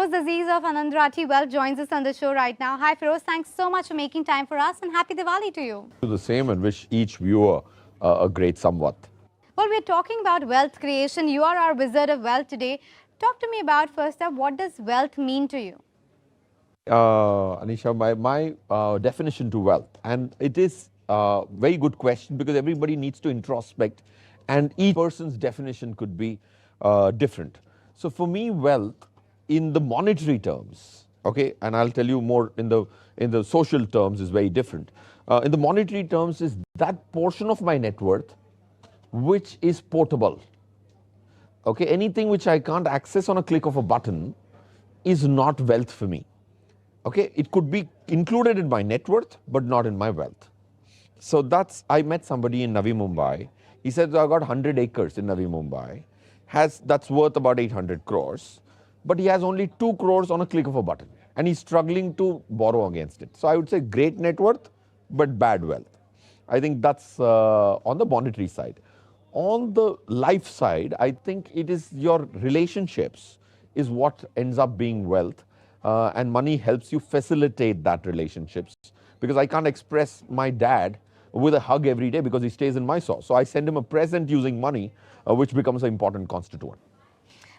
Feroz Aziz of Anand Rathi Wealth joins us on the show right now. Hi Feroz, thanks so much for making time for us and happy Diwali to you. Do the same and wish each viewer a great Samvat. Well, we're talking about wealth creation. You are our wizard of wealth today. Talk to me about, first up, what does wealth mean to you? Anisha, my definition to wealth, and it is a very good question because everybody needs to introspect and each person's definition could be different. So for me, wealth in the monetary terms, okay, and I'll tell you more in the social terms is very different. In the monetary terms is that portion of my net worth which is portable. Okay, anything which I can't access on a click of a button is not wealth for me. Okay, it could be included in my net worth, but not in my wealth. So I met somebody in Navi Mumbai. He said, I got 100 acres in Navi Mumbai. That's worth about 800 crores, but he has only 2 crores on a click of a button and he's struggling to borrow against it. So I would say great net worth, but bad wealth. I think that's on the monetary side. On the life side, I think it is your relationships is what ends up being wealth. And money helps you facilitate that relationships because I can't express my dad with a hug every day because he stays in Mysore. So I send him a present using money, which becomes an important constituent.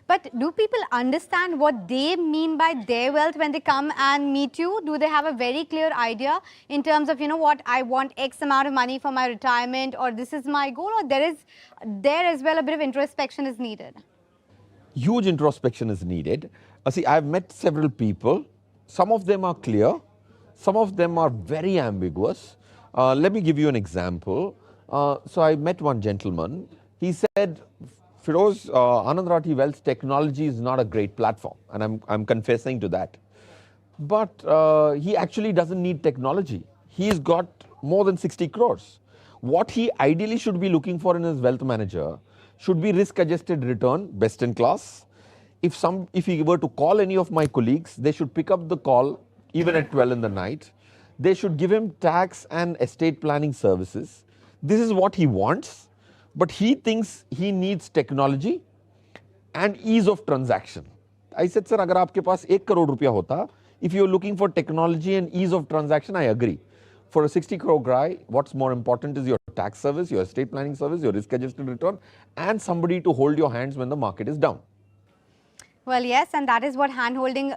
But do people understand what they mean by their wealth when they come and meet you? Do they have a very clear idea in terms of, you know what, I want X amount of money for my retirement, or this is my goal, or there as well a bit of introspection is needed? Huge introspection is needed. See, I've met several people. Some of them are clear. Some of them are very ambiguous. Let me give you an example. So I met one gentleman. He said, Feroz, Anand Rathi Wealth technology is not a great platform. And I'm confessing to that. But he actually doesn't need technology. He's got more than 60 crores. What he ideally should be looking for in his wealth manager should be risk-adjusted return, best in class. If he were to call any of my colleagues, they should pick up the call even at 12 in the night. They should give him tax and estate planning services. This is what he wants, but he thinks he needs technology and ease of transaction. I said, sir, agar aapke paas 1 crore rupiya hota, if you're looking for technology and ease of transaction, I agree. For a 60 crore guy, what's more important is your tax service, your estate planning service, your risk-adjusted return, and somebody to hold your hands when the market is down. Well, yes, and that is what hand-holding,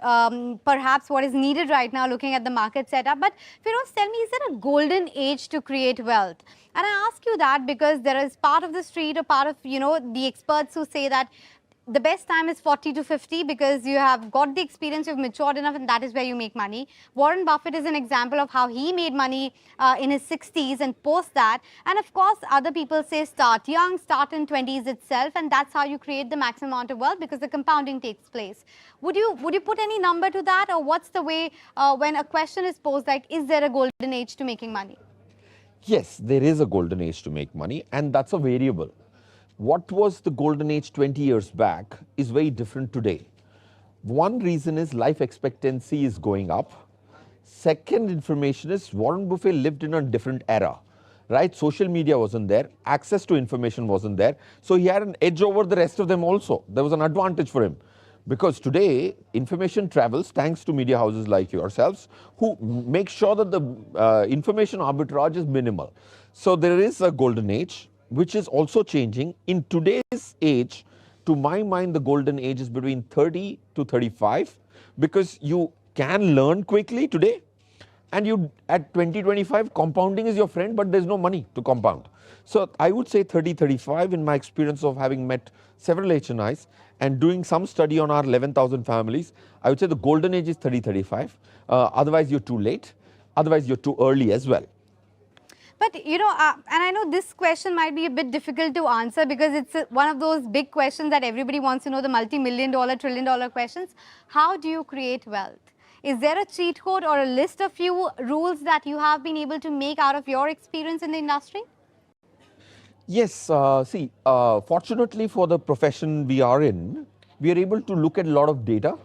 perhaps what is needed right now looking at the market setup. But Feroz, tell me, is there a golden age to create wealth? And I ask you that because there is part of the street or part of, you know, the experts who say that the best time is 40 to 50 because you have got the experience, you've matured enough, and that is where you make money. Warren Buffett is an example of how he made money in his 60s and post that. And of course, other people say start young, start in 20s itself, and that's how you create the maximum amount of wealth because the compounding takes place. Would you put any number to that, or what's the way when a question is posed like, is there a golden age to making money? Yes, there is a golden age to make money, and that's a variable. What was the golden age 20 years back is very different today. One reason is life expectancy is going up. Second information is Warren Buffett lived in a different era, right? Social media wasn't there, access to information wasn't there. So he had an edge over the rest of them also. There was an advantage for him. Because today, information travels thanks to media houses like yourselves who make sure that the information arbitrage is minimal. So there is a golden age, which is also changing. In today's age, to my mind, the golden age is between 30 to 35 because you can learn quickly today and you at 20, 25, compounding is your friend, but there's no money to compound. So I would say 30, 35 in my experience of having met several HNIs and doing some study on our 11,000 families, I would say the golden age is 30, 35. Otherwise, you're too late. Otherwise, you're too early as well. But, you know, and I know this question might be a bit difficult to answer because it's one of those big questions that everybody wants to know, the multi-million-dollar, trillion-dollar questions. How do you create wealth? Is there a cheat code or a list of few rules that you have been able to make out of your experience in the industry? Yes, fortunately for the profession we are in, we are able to look at a lot of data,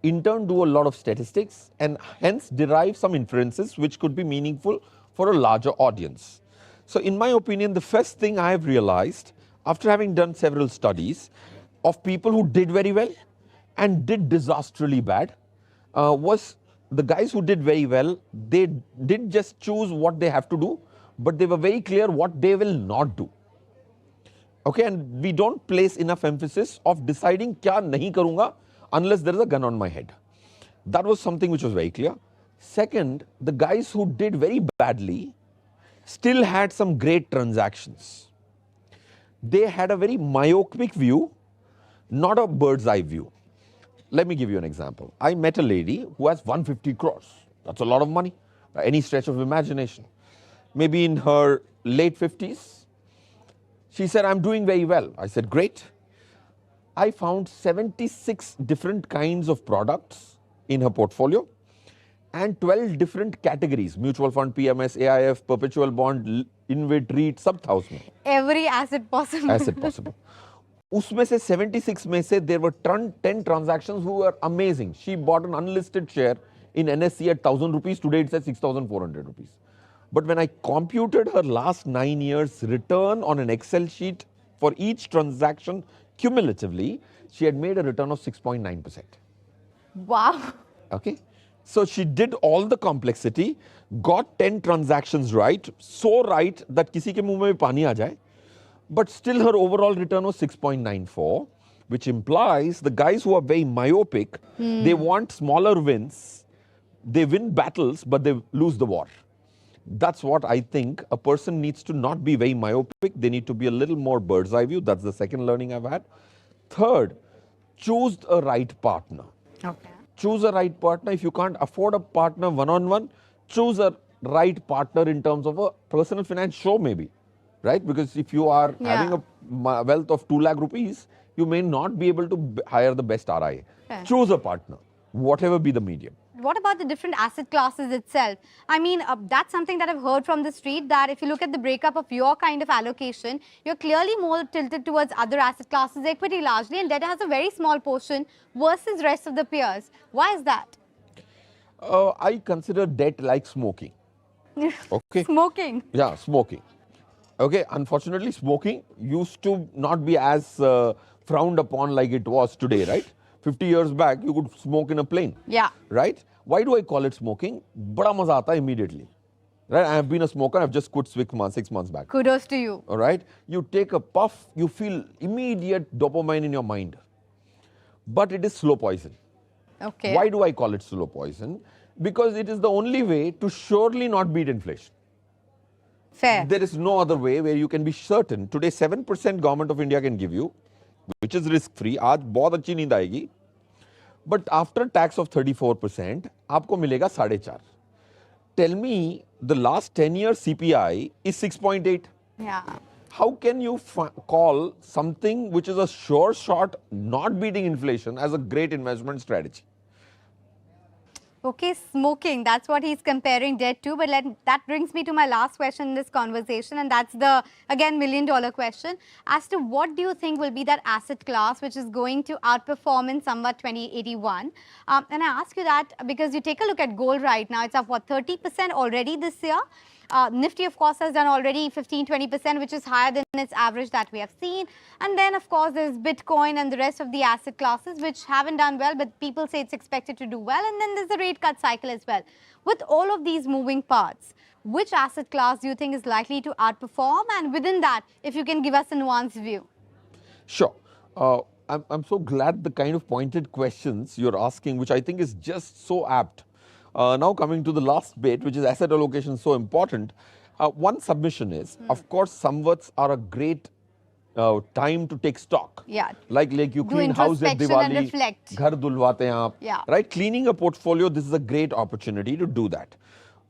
in turn do a lot of statistics, and hence derive some inferences which could be meaningful for a larger audience. So in my opinion, the first thing I have realized after having done several studies of people who did very well and did disastrously bad was the guys who did very well. They didn't just choose what they have to do, but they were very clear what they will not do. Okay, and we don't place enough emphasis of deciding kya nahi karunga unless there is a gun on my head. That was something which was very clear. Second, the guys who did very badly still had some great transactions. They had a very myopic view, not a bird's eye view. Let me give you an example. I met a lady who has 150 crores. That's a lot of money by any stretch of imagination. Maybe in her late 50s. She said, I'm doing very well. I said, great. I found 76 different kinds of products in her portfolio and 12 different categories: mutual fund, PMS, AIF, perpetual bond, InvIT, REIT, सब था उसमें. Every asset possible. Asset possible. उसमें से 76 में से there were 10 transactions who were amazing. She bought an unlisted share in NSE at 1,000 rupees. Today it's at 6,400 rupees. But when I computed her last 9 years return on an Excel sheet for each transaction cumulatively, she had made a return of 6.9%. Wow. Okay. So she did all the complexity, got 10 transactions right, so right that किसी के मुंह में भी पानी आ जाए, but still her overall return was 6.94, which implies the guys who are very myopic, they want smaller wins, they win battles, but they lose the war. That's what I think. A person needs to not be very myopic. They need to be a little more bird's eye view. That's the second learning I've had. Third, choose a right partner. Okay. Choose a right partner. If you can't afford a partner one-on-one, choose a right partner in terms of a personal finance show maybe, right? Because if you are having a wealth of 2 lakh rupees, you may not be able to hire the best RIA. Fair. Choose a partner, whatever be the medium. What about the different asset classes itself? I mean, that's something that I've heard from the street, that if you look at the breakup of your kind of allocation, you're clearly more tilted towards other asset classes, equity largely, and debt has a very small portion versus rest of the peers. Why is that? I consider debt like smoking. Okay. Smoking. Yeah, smoking. Okay, unfortunately, smoking used to not be as frowned upon like it was today, right? 50 years back, you could smoke in a plane. Yeah. Right? Why do I call it smoking? Bada maza aata immediately. Right? I have been a smoker. I've just quit 6 months back. Kudos to you. All right? You take a puff, you feel immediate dopamine in your mind. But it is slow poison. Okay. Why do I call it slow poison? Because it is the only way to surely not beat inflation. Fair. There is no other way where you can be certain. Today, 7% government of India can give you, which is risk-free. आज बहुत अच्छी नींद आएगी. But after tax of 34%, आपको मिलेगा 4.5. Tell me, the last 10 years CPI is 6.8. Yeah. How can you call something which is a sure shot not beating inflation as a great investment strategy? Okay, smoking, that's what he's comparing debt to. But that brings me to my last question in this conversation, and that's the, again, million-dollar question. As to what do you think will be that asset class which is going to outperform in somewhat 2081? And I ask you that because you take a look at gold right now, it's up, what, 30% already this year? Nifty, of course, has done already 15-20%, which is higher than its average that we have seen. And then, of course, there's Bitcoin and the rest of the asset classes, which haven't done well, but people say it's expected to do well. And then there's the rate cut cycle as well. With all of these moving parts, which asset class do you think is likely to outperform? And within that, if you can give us a nuanced view. Sure. I'm so glad the kind of pointed questions you're asking, which I think is just so apt. Now coming to the last bit, which is asset allocation, so important. One submission is, of course, samvats are a great time to take stock. Yeah. Like you clean house at introspection and Diwali, reflect. ghar dulwate hain aap. Yeah. Right? Cleaning a portfolio, this is a great opportunity to do that.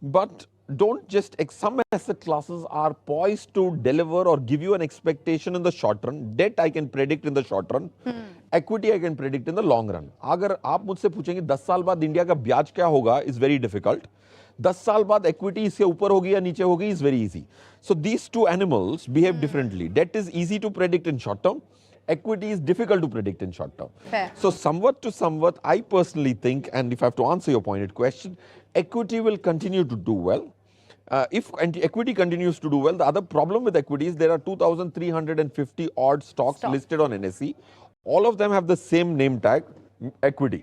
But don't just, some asset classes are poised to deliver or give you an expectation in the short run. Debt I can predict in the short run. Equity I can predict in the long run. अगर आप मुझसे पूछेंगे 10 साल बाद India का ब्याज क्या होगा, is very difficult. 10 साल बाद equity इसके ऊपर होगी या नीचे होगी is very easy. So these two animals behave differently. Debt is easy to predict in short term. Equity is difficult to predict in short term. Fair. So somewhat to somewhat, I personally think, and if I have to answer your pointed question, equity will continue to do well. If equity continues to do well, the other problem with equity is there are 2,350 odd stocks listed on NSE. All of them have the same name tag, equity.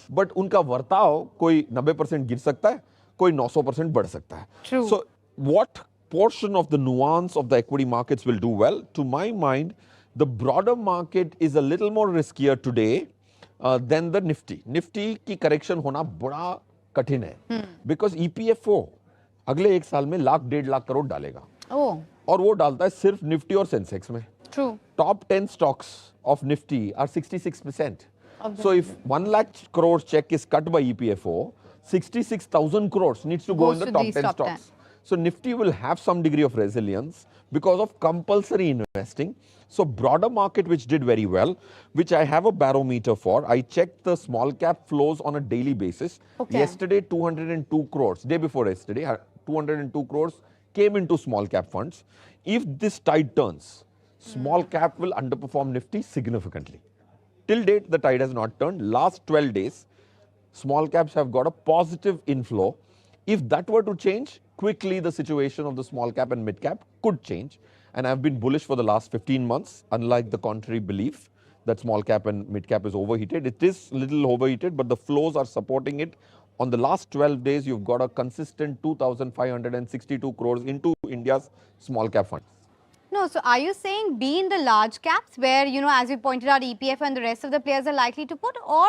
But उनका वर्ताव कोई 90% गिर सकता है, कोई 900% बढ़ सकता है. True. So what portion of the nuance of the equity markets will do well? To my mind, the broader market is a little more riskier today than the Nifty. Nifty की correction होना बड़ा कठिन है. Because EPFO अगले एक साल में लाख 1.5 लाख करोड़ डालेगा. Oh, और वो डालता है सिर्फ निफ्टी और सेंसेक्स में. true. Top 10 stocks of Nifty are 66%. Of the So if 1 lakh crore check is cut by EPFO, 66,000 crores needs to go Goes in the to top these 10 top stocks. So Nifty will have some degree of resilience because of compulsory investing. So broader market which did very well, which I have a barometer for. I checked the small cap flows on a daily basis. Okay. Yesterday 202 crores, day before yesterday 202 crores came into small cap funds. If this tide turns, small cap will underperform Nifty significantly. Till date, the tide has not turned. Last 12 days, small caps have got a positive inflow. If that were to change, quickly the situation of the small cap and mid cap could change. And I've been bullish for the last 15 months, unlike the contrary belief that small cap and mid cap is overheated. It is little overheated, but the flows are supporting it. On the last 12 days, you've got a consistent 2,562 crores into India's small cap funds. No, so are you saying be in the large caps where, you know, as you pointed out, EPF and the rest of the players are likely to put, or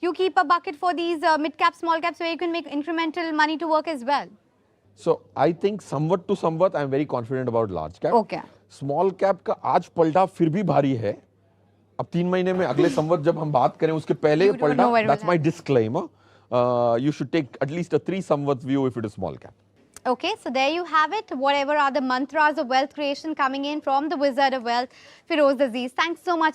you keep a bucket for these mid cap, small caps where you can make incremental money to work as well? So I think somewhat to somewhat, I'm very confident about large cap. Okay. Small cap का आज पलटा फिर भी भारी है. अब 3 महीने में अगले संवत जब हम बात करें उसके पहले You don't know पलटा. where it That's will my happen. disclaimer. You should take at least a 3 Samvat view if it is small cap. Okay, so there you have it. Whatever are the mantras of wealth creation coming in from the Wizard of Wealth, Feroz Aziz. Thanks so much